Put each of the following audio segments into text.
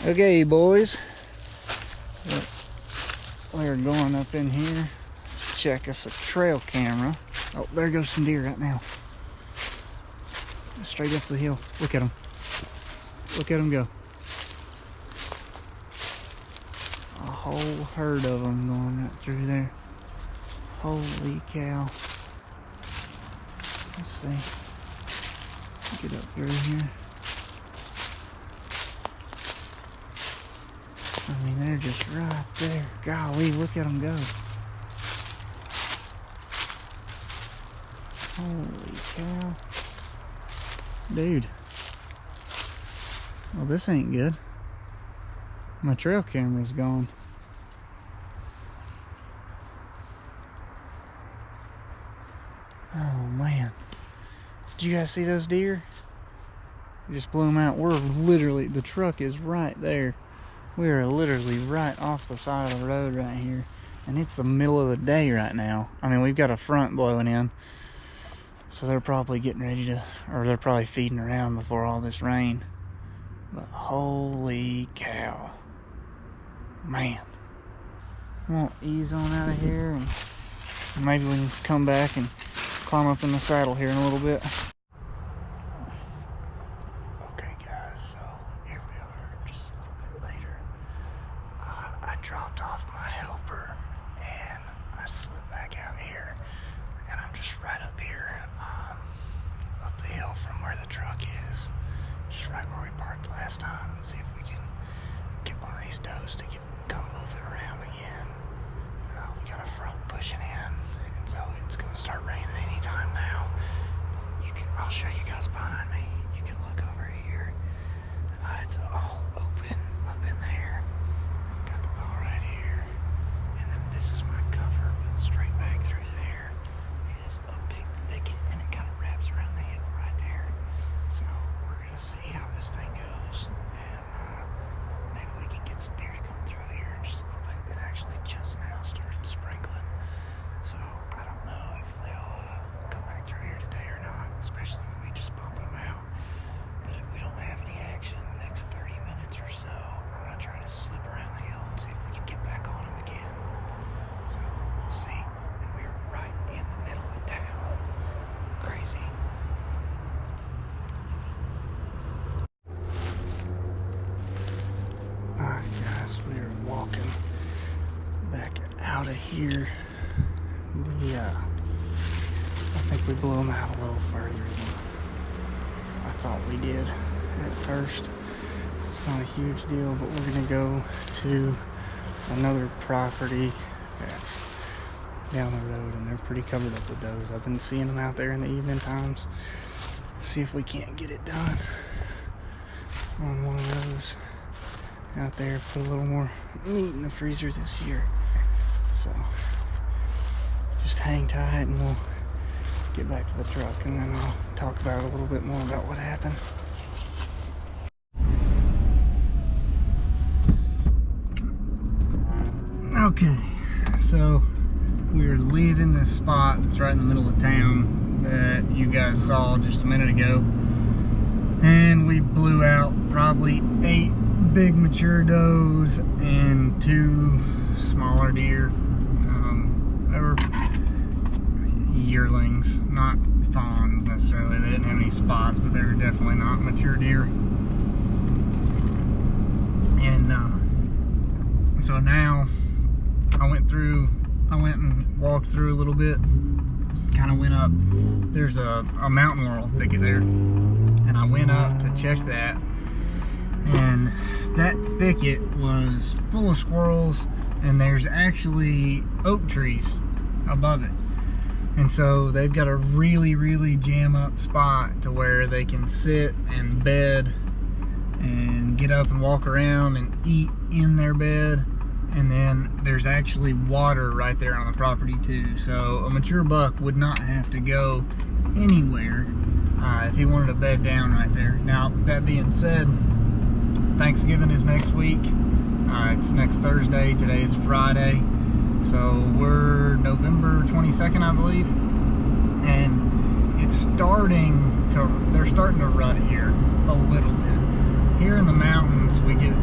Okay, boys, we're going up in here to check us a trail camera. Oh, there goes some deer right now. Straight up the hill. Look at them. Look at them go. A whole herd of them going right through there. Holy cow. Let's see. Get up through here. I mean, they're just right there. Golly, look at them go. Holy cow. Dude. Well, this ain't good. My trail camera's gone. Oh, man. Did you guys see those deer? We just blew them out. We're literally, the truck is right there. We are literally right off the side of the road right here. And it's the middle of the day right now. I mean, we've got a front blowing in. So they're probably getting ready to, or they're probably feeding around before all this rain. But holy cow. Man. We'll ease on out of here and maybe we can come back and climb up in the saddle here in a little bit. Okay guys, so here we are just a little bit later. I dropped off my helper and I slipped back out here and I'm just right up here up the hill from where the truck is, just right where we parked last time. See if we can get one of these does to come moving around again. We got a front pushing in, and so it's gonna start raining anytime now. But I'll show you guys behind me. You can look over here. It's all open up in there. Got the wall right here, and then this is my cover. But straight back through there is a big thicket, and it kind of wraps around the hill right there. So we're gonna see how this thing goes, and maybe we can get some deer to come through here in just a little bit. It actually just now started sprinkling, so I don't know if they'll come back through here today or not, especially when we just bump them out. But if we don't have any action in the next 30 minutes or so, I'm gonna try to slip around the hill and see if we can get back on them again. So we'll see. And we're right in the middle of town. Crazy. Alright guys, we are walking back out of here. I think we blew them out a little further than I thought we did at first. It's not a huge deal, but we're gonna go to another property that's down the road, and they're pretty covered up with does. I've been seeing them out there in the evening times. See if we can't get it done on one of those out there. Put a little more meat in the freezer this year. So just hang tight and we'll get back to the truck, and then I'll talk about a little bit more about what happened. Okay, so we're leaving this spot that's right in the middle of town that you guys saw just a minute ago, and we blew out probably 8 big mature does and 2 smaller deer. They were yearlings, not fawns necessarily. They didn't have any spots, but they were definitely not mature deer. And so now I went and walked through a little bit, kind of went up. There's a mountain laurel thicket there, and I went up to check that, and that thicket was full of squirrels, and there's actually oak trees above it. And so they've got a really jam up spot to where they can sit and bed and get up and walk around and eat in their bed. And then there's actually water right there on the property too. So a mature buck would not have to go anywhere if he wanted to bed down right there. Now, that being said, Thanksgiving is next week. It's next Thursday. Today is Friday. So we're November 22nd, I believe. And they're starting to rut here a little bit. Here in the mountains, we get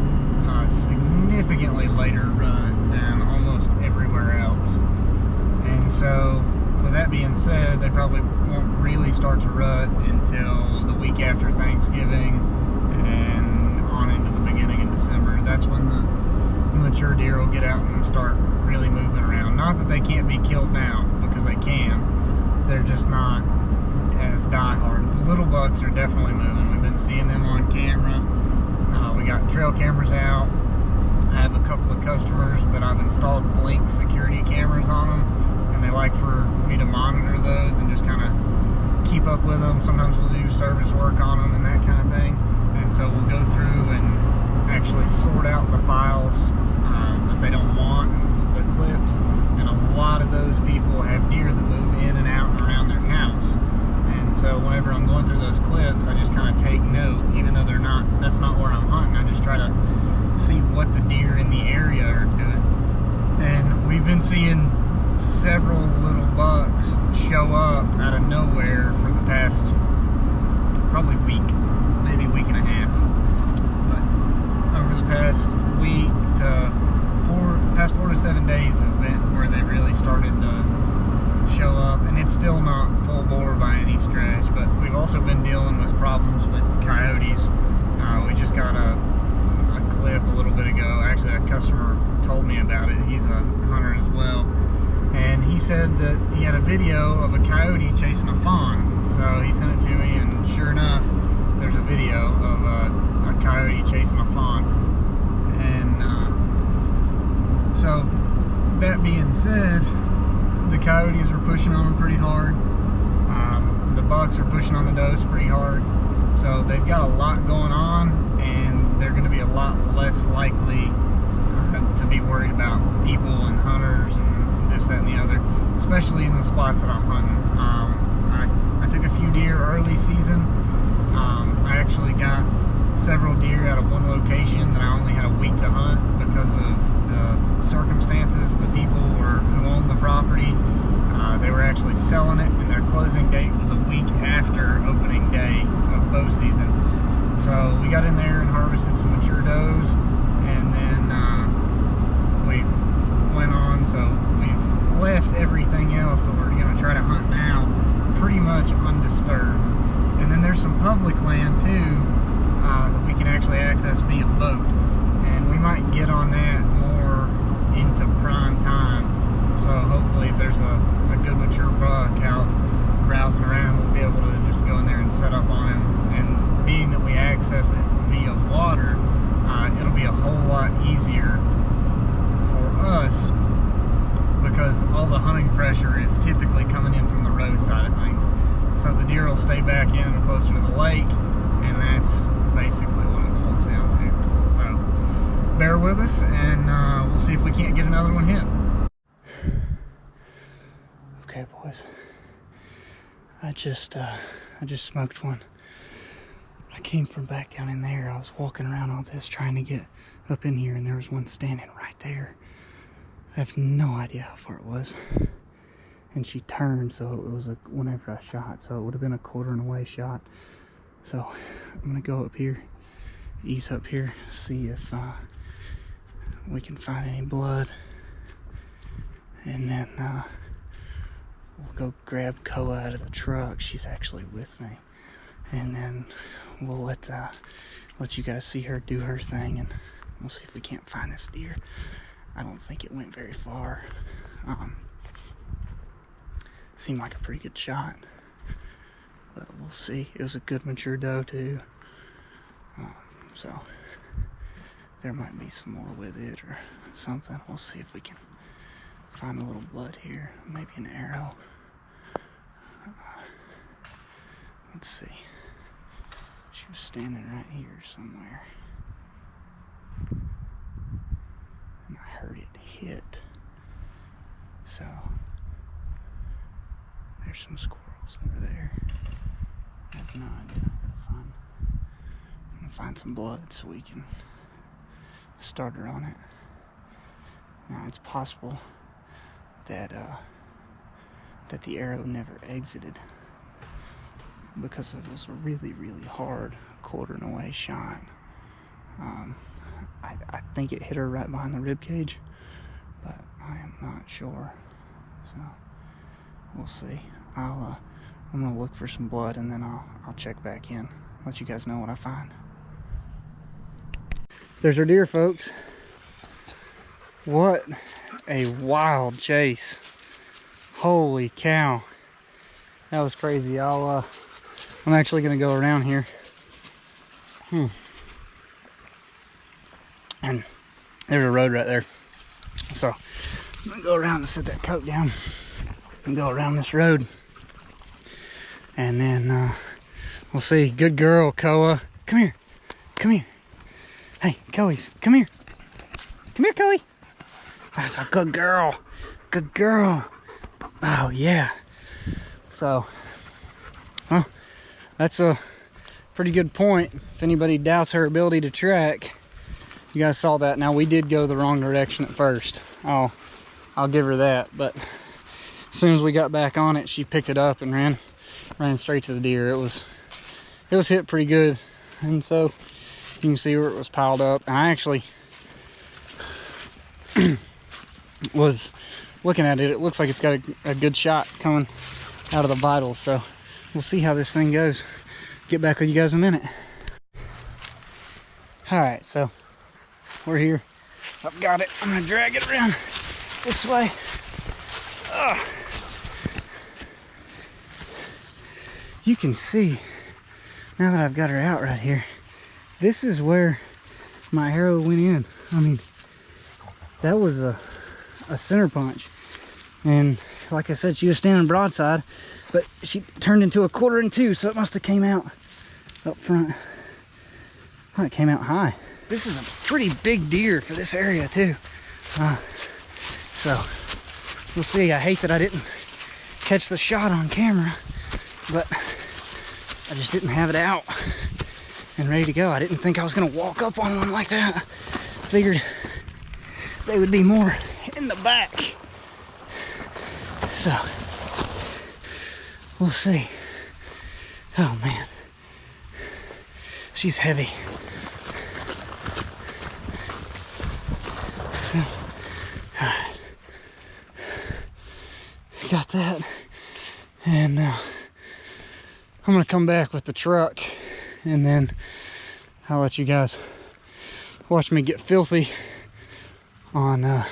significantly later rut than almost everywhere else. And so, with that being said, they probably won't really start to rut until the week after Thanksgiving and on into the beginning of December. That's when the mature deer will get out and start really moving around. Not that they can't be killed now, because they can. They're just not as die-hard. The little bucks are definitely moving. We've been seeing them on camera. We got trail cameras out. I have a couple of customers that I've installed Blink security cameras on them, and they like for me to monitor those and just kind of keep up with them. Sometimes we'll do service work on them and that kind of thing. And so we'll go through and actually sort out the files that they don't want, and the clips. And a lot of those people have deer that move in and out and around their house. And so whenever I'm going through those clips, I just kind of take note, even though that's not where I'm hunting. I just try to see what the deer in the area are doing. And we've been seeing several little bucks show up out of nowhere for the past probably week, maybe week and a half. But over the past week to past 4 to 7 days have been where they really started to show up, and it's still not full bore by any stretch. But we've also been dealing with problems with coyotes. We just got a clip a little bit ago. Actually, a customer told me about it. He's a hunter as well, and he said that he had a video of a coyote chasing a fawn. So he sent it to me, and sure enough, there's a video of a coyote chasing a fawn. And so that being said, the coyotes are pushing on them pretty hard. The bucks are pushing on the does pretty hard. So they've got a lot going on, and they're going to be a lot less likely to be worried about people and hunters and this, that, and the other, especially in the spots that I'm hunting. I took a few deer early season. I actually got several deer out of one location that I only had a week to hunt because of the circumstances. The people who owned the property, they were actually selling it, and their closing date was a week after opening day of bow season. So we got in there and harvested some mature does, and then we went on. So we've left everything else that we're going to try to hunt now pretty much undisturbed. And then there's some public land too that we can actually access via boat, and we might get on that more into prime time. So hopefully, if there's a good mature buck out browsing around, we'll be able to just go in there and set up on him. And being that we access it via water, it'll be a whole lot easier for us, because all the hunting pressure is typically coming in from the road side of things. So the deer will stay back in closer to the lake, and that's basically what it boils down to. So bear with us, and we'll see if we can't get another one hit. Okay, boys, I just smoked one. I came from back down in there. I was walking around all this trying to get up in here, and there was one standing right there. I have no idea how far it was. And she turned, so it was whenever I shot, so it would have been a quartering away shot. So I'm gonna go up here, ease up here, see if we can find any blood, and then we'll go grab Koa out of the truck. She's actually with me, and then we'll let you guys see her do her thing, and we'll see if we can't find this deer. I don't think it went very far. Seemed like a pretty good shot, but we'll see. It was a good mature doe too, so there might be some more with it or something. We'll see if we can find a little blood here, maybe an arrow. Let's see. She was standing right here somewhere, and I heard it hit. So there's some squirrels over there. I have no idea. I'm gonna find some blood so we can start her on it. Now it's possible that that the arrow never exited because it was a really, really hard quartering away shot. I think it hit her right behind the rib cage, but I am not sure. So we'll see. I'm gonna look for some blood, and then I'll check back in, let you guys know what I find. There's our deer, folks. What a wild chase. Holy cow. That was crazy. I'm actually gonna go around here. And there's a road right there. So I'm gonna go around and set that coat down and go around this road. And then we'll see. Good girl, Koa. Come here. Come here. Hey, Koe's. Come here. Come here, Koe. That's a good girl. Good girl. Oh, yeah. So, well, that's a pretty good point. If anybody doubts her ability to track, you guys saw that. Now, we did go the wrong direction at first. I'll give her that. But as soon as we got back on it, she picked it up and ran straight to the deer. It was hit pretty good. And so you can see where it was piled up. And I actually was looking at it. It looks like it's got a good shot coming out of the vitals. So we'll see how this thing goes. Get back with you guys in a minute. All right, so we're here. I've got it. I'm gonna drag it around this way. You can see, now that I've got her out right here, this is where my arrow went in. I mean, that was a center punch. And like I said, she was standing broadside, but she turned into a 1/4 and 2, so it must have came out up front. Oh, it came out high. This is a pretty big deer for this area too. So we'll see. I hate that I didn't catch the shot on camera, but I just didn't have it out and ready to go. I didn't think I was gonna walk up on one like that. Figured they would be more in the back. So we'll see. Oh man, she's heavy. So, all right, got that, and I'm gonna come back with the truck, and then I'll let you guys watch me get filthy on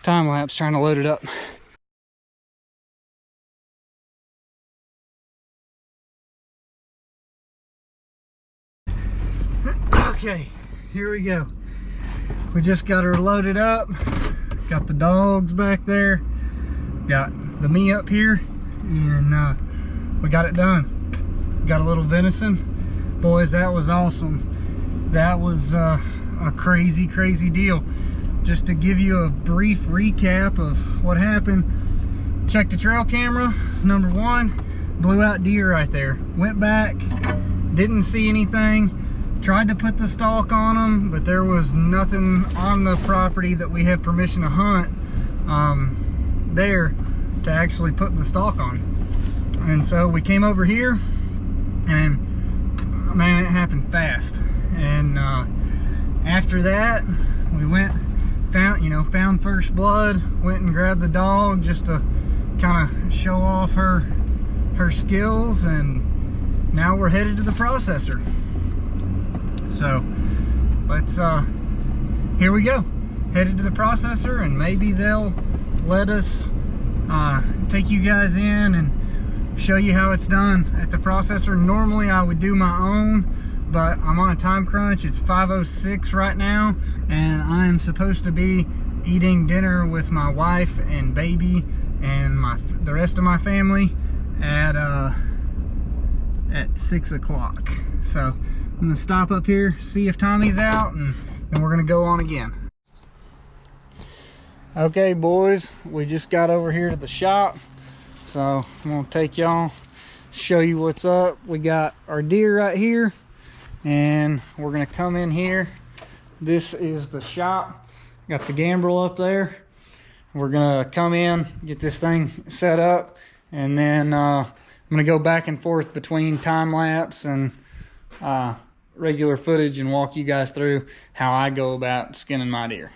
time lapse trying to load it up. Okay, here we go. We just got her loaded up. Got the dogs back there. Got the me up here, and we got it done. Got a little venison. Boys, that was awesome. That was a crazy deal. Just to give you a brief recap of what happened, checked the trail camera. Number one, blew out deer right there. Went back, didn't see anything. Tried to put the stalk on them, but there was nothing on the property that we had permission to hunt there to actually put the stalk on. And so we came over here, and man, it happened fast. And after that, we went, found first blood, went and grabbed the dog just to kind of show off her skills, and now we're headed to the processor. So let's here we go, headed to the processor, and maybe they'll let us take you guys in and show you how it's done at the processor. Normally I would do my own, but I'm on a time crunch. It's 5:06 right now, and I am supposed to be eating dinner with my wife and baby and the rest of my family at 6 o'clock. So I'm gonna stop up here, see if Tommy's out, and then we're gonna go on again. Okay, boys, we just got over here to the shop, so I'm gonna take y'all, show you what's up. We got our deer right here, and we're gonna come in here. This is the shop. Got the gambrel up there. We're gonna come in, get this thing set up, and then I'm gonna go back and forth between time lapse and regular footage and walk you guys through how I go about skinning my deer.